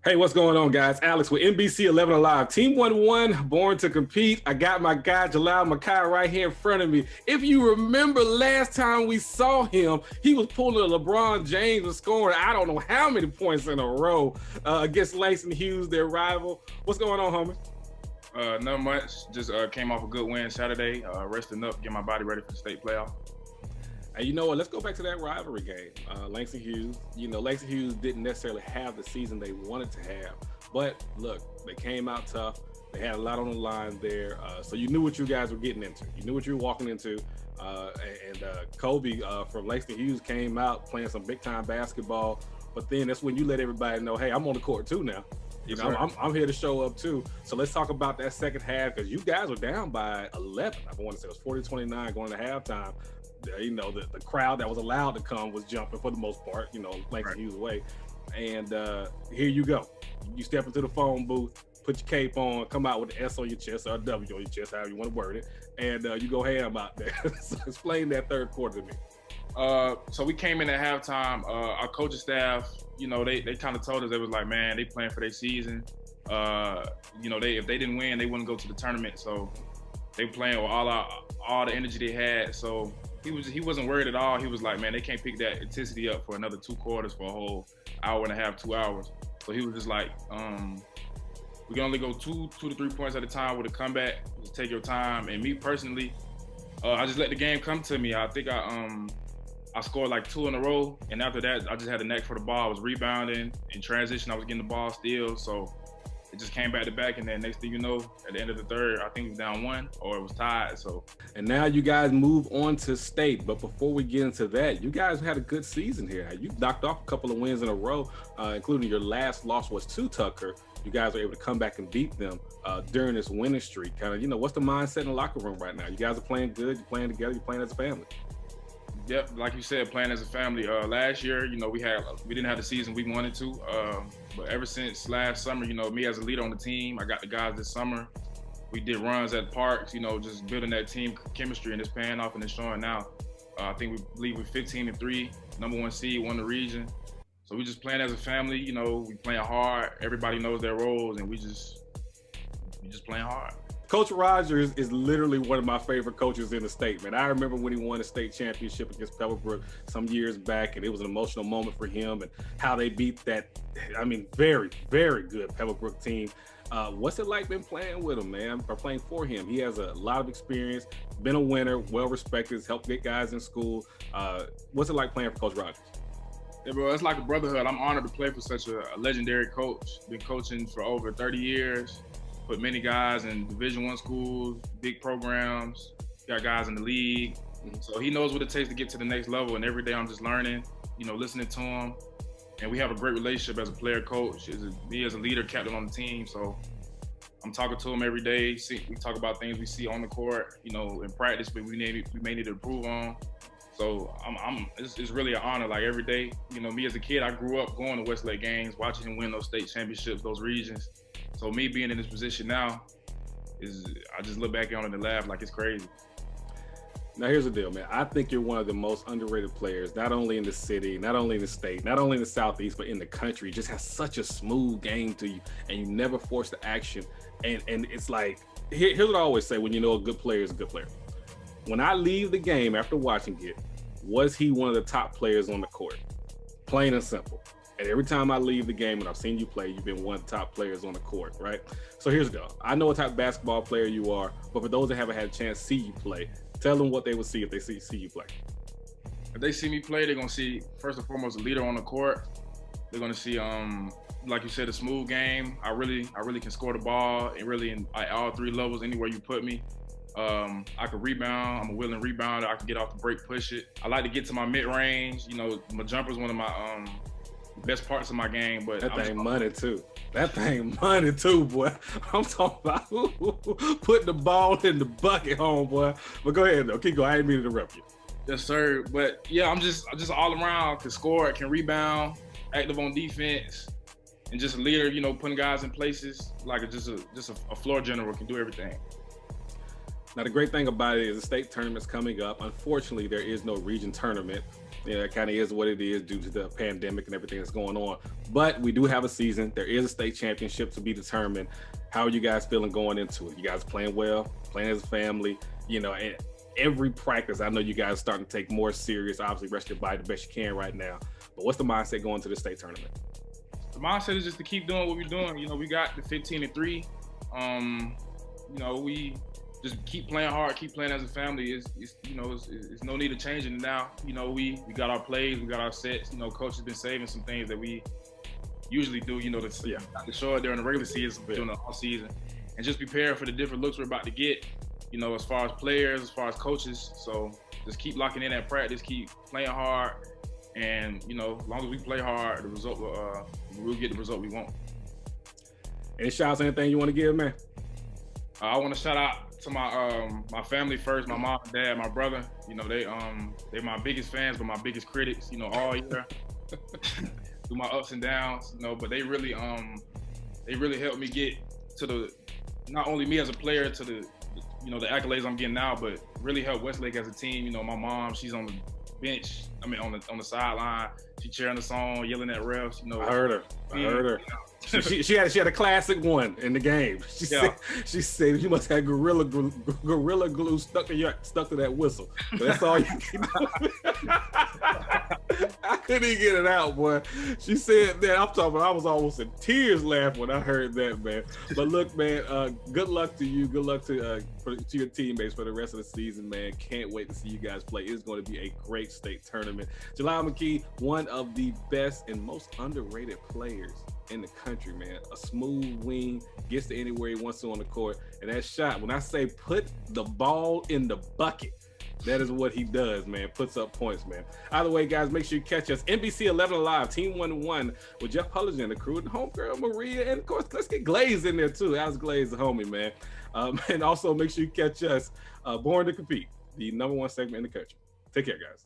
Hey, what's going on, guys? Alex with NBC 11 Alive. Team 1-1, born to compete. I got my guy, Jalal McKie, right here in front of me. If you remember last time we saw him, he was pulling a LeBron James and scoring I don't know how many points in a row against Langston Hughes, their rival. What's going on, homie? Not much. Just came off a good win Saturday. Resting up, get my body ready for the state playoff. And you know what? Let's go back to that rivalry game. Langston Hughes. You know, Langston Hughes didn't necessarily have the season they wanted to have, but look, they came out tough. They had a lot on the line there, so you knew what you guys were getting into. You knew what you were walking into. Kobe from Langston Hughes came out playing some big-time basketball, but then that's when you let everybody know, hey, I'm on the court too now. You know, I'm here to show up too. So let's talk about that second half, because you guys were down by 11. I want to say it was 40-29 going to halftime. You know, the crowd that was allowed to come was jumping for the most part, you know, Langston Hughes away. And here you go. You step into the phone booth, put your cape on, come out with the S on your chest or a W on your chest, however you want to word it, and you go ham out there. So explain that third quarter to me. So we came in at halftime. Our coaching staff, you know, they kind of told us, they was like, man, they playing for their season. You know, if they didn't win, they wouldn't go to the tournament. So they playing with all the energy they had. So he wasn't worried at all. He was like, man, they can't pick that intensity up for another 2 quarters, for a whole hour and a half, 2 hours. So he was just like, we can only go 2 to 3 points at a time with a comeback. Just take your time. And me personally, I just let the game come to me. I think I scored like 2 in a row, and after that, I just had a knack for the ball. I was rebounding, in transition, I was getting the ball still, so it just came back to back, and then next thing you know, at the end of the third, I think it was down 1, or it was tied, so. And now you guys move on to state, but before we get into that, you guys had a good season here. You knocked off a couple of wins in a row, including your last loss was to Tucker. You guys were able to come back and beat them during this winning streak. Kind of, you know, what's the mindset in the locker room right now? You guys are playing good, you're playing together, you're playing as a family. Yep, like you said, playing as a family. Last year, you know, we didn't have the season we wanted to, but ever since last summer, you know, me as a leader on the team, I got the guys this summer. We did runs at parks, you know, just building that team chemistry, and it's paying off and it's showing now. I think we believe we're 15-3, #1 seed, won the region. So we just playing as a family, you know, we playing hard. Everybody knows their roles, and we just playing hard. Coach Rogers is literally one of my favorite coaches in the state, man. I remember when he won the state championship against Pebblebrook some years back, and it was an emotional moment for him and how they beat that, I mean, very, very good Pebblebrook team. What's it like been playing with him, man, or playing for him? He has a lot of experience, been a winner, well-respected, has helped get guys in school. What's it like playing for Coach Rogers? Yeah, bro, it's like a brotherhood. I'm honored to play for such a legendary coach. Been coaching for over 30 years. Put many guys in Division I schools, big programs, got guys in the league. So he knows what it takes to get to the next level, and every day I'm just learning, you know, listening to him. And we have a great relationship as a player coach, me as a leader, captain on the team. So I'm talking to him every day. We talk about things we see on the court, you know, in practice, but we may need to improve on. So it's really an honor, like every day. You know, me as a kid, I grew up going to Westlake games, watching him win those state championships, those regions. So me being in this position now, I just look back on it and laugh like it's crazy. Now here's the deal, man. I think you're one of the most underrated players, not only in the city, not only in the state, not only in the Southeast, but in the country. You just has such a smooth game to you, and you never force the action. And it's like, here's what I always say when you know a good player is a good player. When I leave the game after watching it, was he one of the top players on the court? Plain and simple. And every time I leave the game and I've seen you play, you've been one of the top players on the court, right? So here's the deal. I know what type of basketball player you are, but for those that haven't had a chance to see you play, tell them what they will see if they see you play. If they see me play, they're going to see, first and foremost, a leader on the court. They're going to see, like you said, a smooth game. I really can score the ball, and really in all 3 levels, anywhere you put me. I can rebound. I'm a willing rebounder. I can get off the break, push it. I like to get to my mid-range. You know, my jumper is one of my best parts of my game. But that thing money too. That thing money too, boy. I'm talking about putting the ball in the bucket, homeboy. But go ahead though. Keep going. I didn't mean to interrupt you. Yes, sir. But yeah, I'm just all around. Can score. Can rebound. Active on defense. And just a leader. You know, putting guys in places. Like just a floor general. Can do everything. Now, the great thing about it is the state tournament's coming up. Unfortunately, there is no region tournament. You know, it kind of is what it is due to the pandemic and everything that's going on. But we do have a season. There is a state championship to be determined. How are you guys feeling going into it? You guys playing well, playing as a family, you know, and every practice, I know you guys are starting to take more serious, obviously rest your body the best you can right now. But what's the mindset going to the state tournament? The mindset is just to keep doing what we're doing. You know, we got the 15-3. You know, we just keep playing hard, keep playing as a family. It's no need to change it now. You know, we got our plays, we got our sets. You know, coach has been saving some things that we usually do, you know, to show it during the regular season, during the off season, and just prepare for the different looks we're about to get, you know, as far as players, as far as coaches. So just keep locking in at practice, keep playing hard, and, you know, as long as we play hard, the result we'll get the result we want. Any shout-outs, anything you want to give, man? I want to shout out to my family first, my mom and dad, my brother. You know, they're my biggest fans, but my biggest critics, you know, all year through my ups and downs, you know, but they really helped me get to the, not only me as a player, to the, you know, the accolades I'm getting now, but really helped Westlake as a team. You know, my mom, she's on the bench, on the sideline, she cheering the song, yelling at refs, you know. I heard her. You know. She had a classic one in the game. She said you must have gorilla glue stuck to that whistle. So that's all you can do. I couldn't even get it out, boy. She said that. I'm talking. I was almost in tears laughing when I heard that, man. But look, man. Good luck to you. Good luck to your teammates for the rest of the season, man. Can't wait to see you guys play. It's going to be a great state tournament. Jalal McKie, one of the best and most underrated players in the country, man. A smooth wing, gets to anywhere he wants to on the court, and that shot, when I say put the ball in the bucket, that is what he does, man. Puts up points, man. Either way, guys, make sure you catch us NBC 11 Alive, Team 1-1 with Jeff Pullinger and the crew, and homegirl Maria, and of course, let's get Glaze in there too. Alex Glaze, the homie, man. And also make sure you catch us Born to Compete, the #1 segment in the country. Take care, guys.